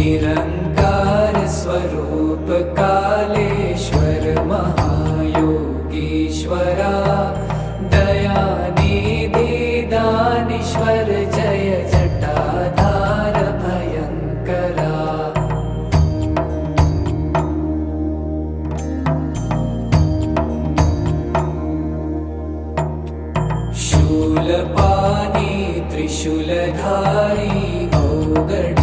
Nirankar Swaroop Kaleshwar महायोगीश्वरा Dayanidhi दानीश्वर Jai Jatadhar भयंकरा। Shoolpani त्रिशूलधारी औगड